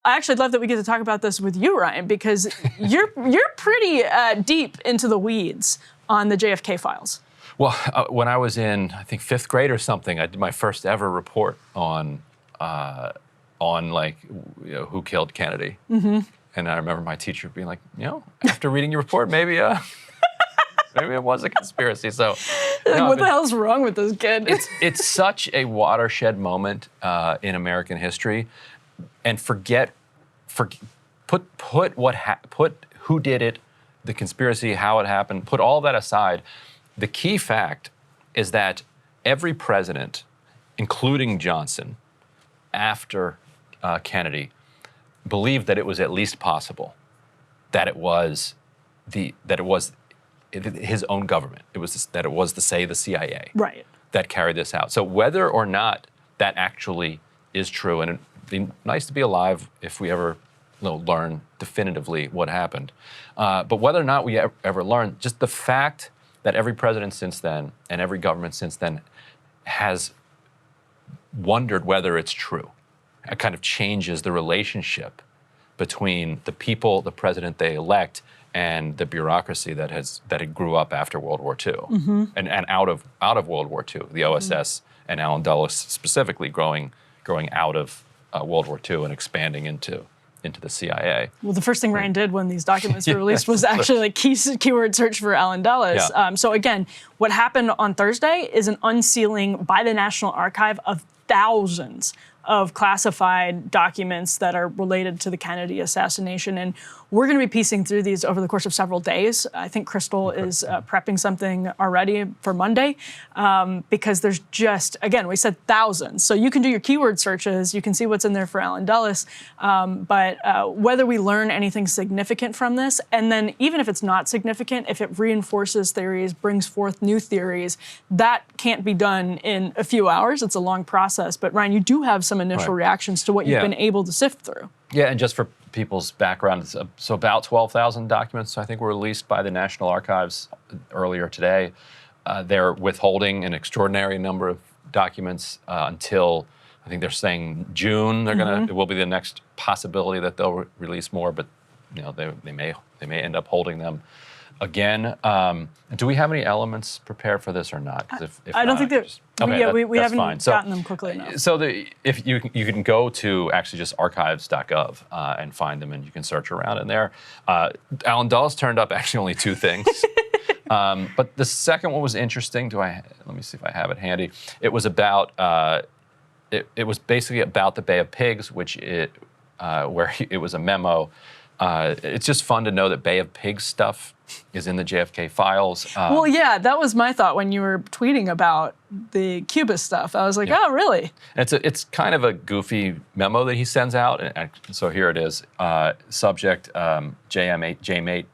I actually love that we get to talk about this with you, Ryan, because you're pretty deep into the weeds on the JFK files. Well, when I was in, I think, 5th grade or something, I did my first ever report on like, you know, who killed Kennedy. Mm-hmm. And I remember my teacher being like, you know, after reading your report, maybe maybe it was a conspiracy. So, what the hell's wrong with this kid? It's such a watershed moment in American history, and put who did it, the conspiracy, how it happened, put all that aside. The key fact is that every president, including Johnson, after Kennedy, believed that it was at least possible that it was his own government. It was the CIA right. that carried this out. So whether or not that actually is true, and it'd be nice to be alive if we ever learn definitively what happened. But whether or not we ever learn, just the fact that every president since then and every government since then has wondered whether it's true. It kind of changes the relationship between the people, the president they elect, and the bureaucracy that it grew up after World War II, mm-hmm. and out of World War II, the OSS mm-hmm. and Allen Dulles specifically growing out of World War II and expanding into the CIA. Well, the first thing Ryan did when these documents were released was actually like keyword search for Allen Dulles. Yeah. So again, what happened on Thursday is an unsealing by the National Archive of thousands of classified documents that are related to the Kennedy assassination. And we're going to be piecing through these over the course of several days. I think Crystal is prepping something already for Monday because there's just, again, we said thousands. So you can do your keyword searches. You can see what's in there for Allen Dulles. But whether we learn anything significant from this, and then even if it's not significant, if it reinforces theories, brings forth new theories, that can't be done in a few hours. It's a long process. But Ryan, you do have some initial reactions to what you've been able to sift through. Yeah, and just for people's background, so about 12,000 documents, I think, were released by the National Archives earlier today. They're withholding an extraordinary number of documents until, I think they're saying June. It will be the next possibility that they'll release more, but you know, they may end up holding them again. Do we have any elements prepared for this or not? If I don't think that. We haven't fine. gotten them quickly enough. So if you can go to actually just archives.gov and find them, and you can search around in there. Allen Dulles turned up actually only 2 things. But the second one was interesting. Let me see if I have it handy. It was about. It was basically about the Bay of Pigs, where it was a memo. It's just fun to know that Bay of Pigs stuff is in the JFK files. Well, yeah, that was my thought when you were tweeting about the Cuba stuff. I was like, oh, really? It's kind of a goofy memo that he sends out. And so here it is. Subject, JMate,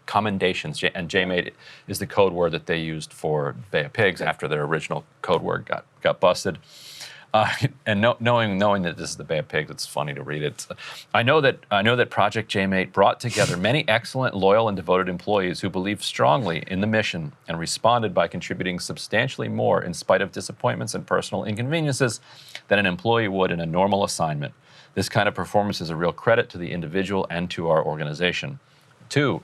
commendations. And JMate is the code word that they used for Bay of Pigs after their original code word got busted. And knowing that this is the Bay of Pigs, it's funny to read it. I know that Project JMate brought together many excellent, loyal, and devoted employees who believed strongly in the mission and responded by contributing substantially more in spite of disappointments and personal inconveniences than an employee would in a normal assignment. This kind of performance is a real credit to the individual and to our organization. 2,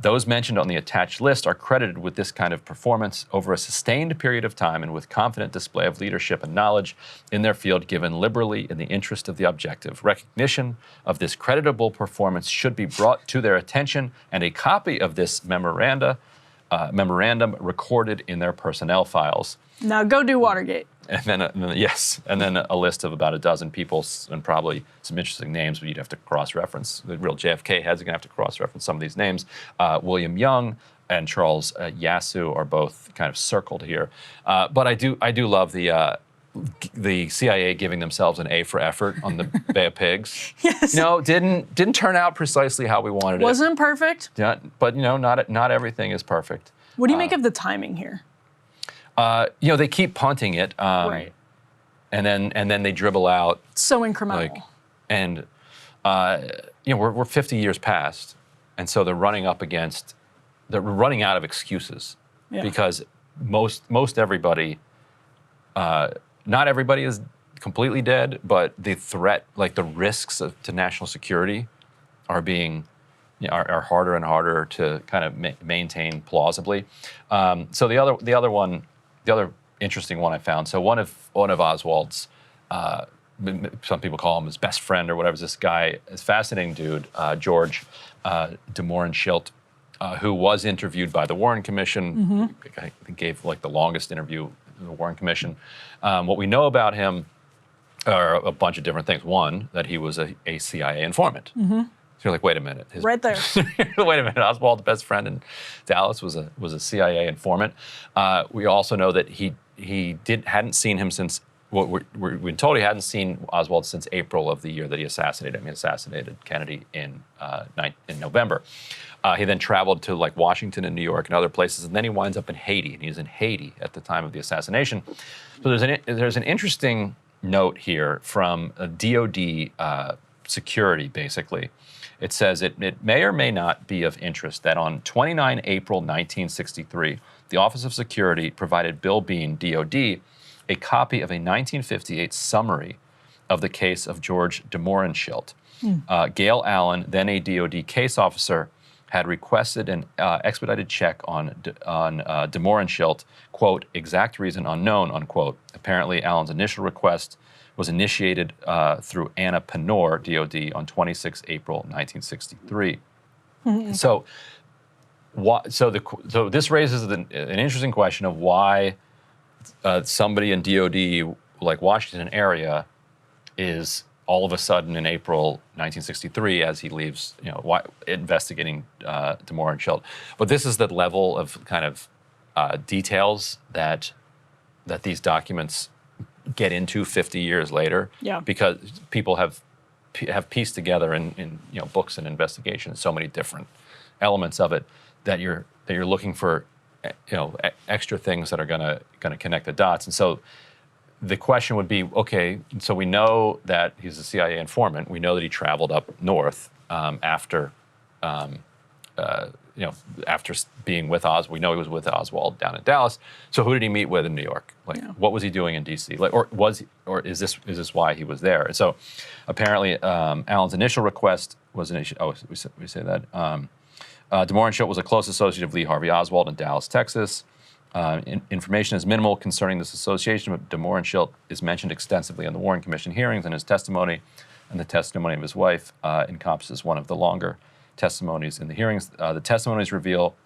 those mentioned on the attached list are credited with this kind of performance over a sustained period of time and with confident display of leadership and knowledge in their field given liberally in the interest of the objective. Recognition of this creditable performance should be brought to their attention, and a copy of this memorandum recorded in their personnel files. Now go do Watergate. And then a list of about a dozen people and probably some interesting names, but you'd have to cross-reference. The real JFK heads are going to have to cross-reference some of these names. William Young and Charles Yasu are both kind of circled here. But I do love the CIA giving themselves an A for effort on the Bay of Pigs. Yes. You know, didn't turn out precisely how we wanted it. Wasn't perfect. Yeah, but you know, not everything is perfect. What do you make of the timing here? You know, they keep punting it, right, and then they dribble out. So incremental. You know, we're 50 years past, and so they're running out of excuses because most everybody, not everybody is completely dead, but the threat, like the risks to national security, are being are harder and harder to kind of maintain plausibly. So the other interesting one I found. So one of Oswald's, some people call him his best friend or whatever, is this guy, this fascinating dude, George de Mohrenschildt, who was interviewed by the Warren Commission. I think gave like the longest interview in the Warren Commission. What we know about him are a bunch of different things. One, that he was a CIA informant. So you're like, wait a minute. Right there. Wait a minute. Oswald's best friend in Dallas was a CIA informant. We also know that he hadn't seen him since. We're told he hadn't seen Oswald since April of the year that he assassinated him. He assassinated Kennedy in November. He then traveled to like Washington and New York and other places, and then he winds up in Haiti, and he's in Haiti at the time of the assassination. So there's an interesting note here from a DoD security, basically. It says it may or may not be of interest that on 29 April 1963, the Office of Security provided Bill Bean, DoD, a copy of a 1958 summary of the case of George de Mohrenschildt. Gail Allen, then a DoD case officer, had requested an expedited check on de Mohrenschildt, quote, exact reason unknown, unquote. Apparently, Allen's initial request was initiated through Anna Penor, DoD, on 26 April 1963. So this raises an interesting question of why somebody in DoD, like Washington area, is all of a sudden in April 1963, as he leaves, investigating de Mohrenschildt. But this is the level of kind of details that these documents get into 50 years later, because people have pieced together in books and investigations so many different elements of it that you're looking for extra things that are going to connect the dots. And so the question would be, okay, so we know that he's a CIA informant. We know that he traveled up north after being with Oswald. We know he was with Oswald down in Dallas. So who did he meet with in New York? What was he doing in D.C.? Or is this why he was there? And so apparently Allen's initial request was we say that de Mohrenschildt was a close associate of Lee Harvey Oswald in Dallas, Texas. Information is minimal concerning this association, but de Mohrenschildt is mentioned extensively in the Warren Commission hearings, and his testimony and the testimony of his wife encompasses one of the longer testimonies in the hearings. The testimonies reveal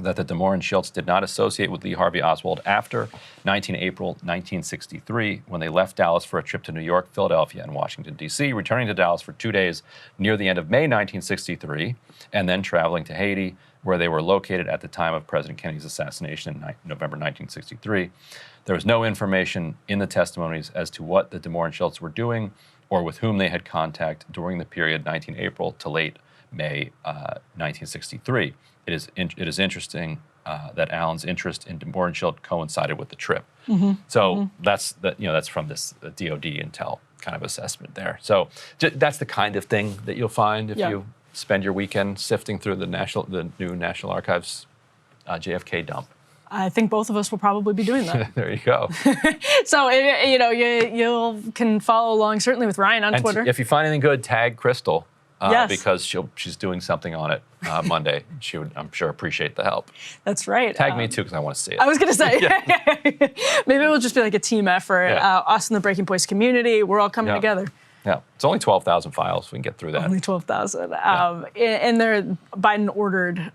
that the de Mohrenschildts did not associate with Lee Harvey Oswald after 19 April 1963, when they left Dallas for a trip to New York, Philadelphia, and Washington, D.C., returning to Dallas for 2 days near the end of May 1963, and then traveling to Haiti, where they were located at the time of President Kennedy's assassination in November 1963. There was no information in the testimonies as to what the de Mohrenschildts were doing or with whom they had contact during the period 19 April to late May 1963. It is interesting that Allen's interest in de Mohrenschildt coincided with the trip. That's from this DoD intel kind of assessment there. So that's the kind of thing that you'll find if you spend your weekend sifting through the new National Archives JFK dump. I think both of us will probably be doing that. There you go. So you can follow along certainly with Ryan on Twitter. If you find anything good, tag Crystal. Yes. Because she's doing something on it Monday. She would, I'm sure, appreciate the help. That's right. Tag me too, because I want to see it. I was going to say, maybe it will just be like a team effort. Us in the Breaking Points community, we're all coming together. Yeah, it's only 12,000 files. We can get through that. Only 12,000. And Biden ordered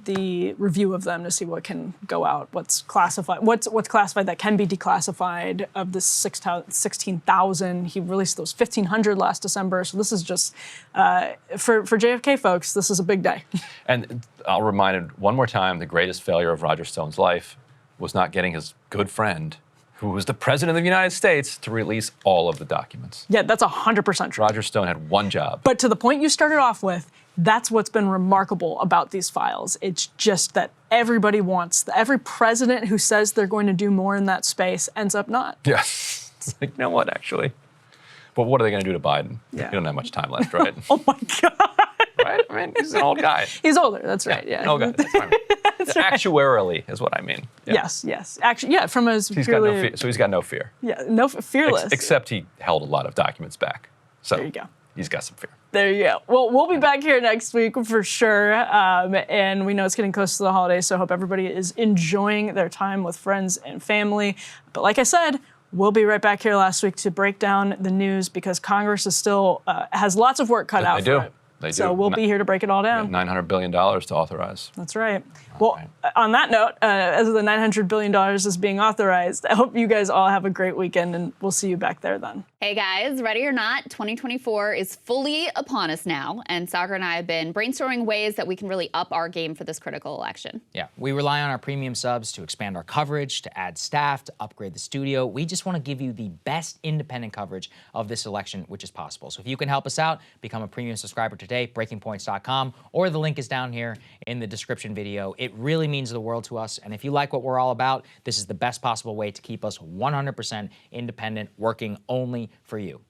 the review of them to see what can go out, what's classified, what's classified that can be declassified. Of the 16,000, he released those 1,500 last December. So this is just for JFK folks. This is a big day. And I'll remind it one more time: the greatest failure of Roger Stone's life was not getting his good friend, who was the president of the United States, to release all of the documents. Yeah, that's 100% true. Roger Stone had one job. But to the point you started off with, that's what's been remarkable about these files. It's just that everybody every president who says they're going to do more in that space ends up not. Yes. It's like, you know what, actually? But what are they going to do to Biden? Yeah. You don't have much time left, right? Oh my God. Right? I mean, he's an old guy. He's older, that's right. Yeah. An old guy, that's fine. Actuarially is what I mean. Yeah. Yes. Actually, yeah, from a He's got no fear. So he's got no fear. Yeah, no fearless. Except he held a lot of documents back. So there you go. He's got some fear. There you go. Well, we'll be back here next week for sure. And we know it's getting close to the holidays, so I hope everybody is enjoying their time with friends and family. But like I said, we'll be right back here last week to break down the news because Congress is still has lots of work cut out for it. They do. So we'll be here to break it all down. $900 billion to authorize. That's right. Well, on that note, as the $900 billion is being authorized, I hope you guys all have a great weekend, and we'll see you back there then. Hey guys, ready or not, 2024 is fully upon us now, and Sagar and I have been brainstorming ways that we can really up our game for this critical election. Yeah, we rely on our premium subs to expand our coverage, to add staff, to upgrade the studio. We just want to give you the best independent coverage of this election, which is possible. So if you can help us out, become a premium subscriber today, breakingpoints.com, or the link is down here in the description video. It really means the world to us, and if you like what we're all about, this is the best possible way to keep us 100% independent, working only for you.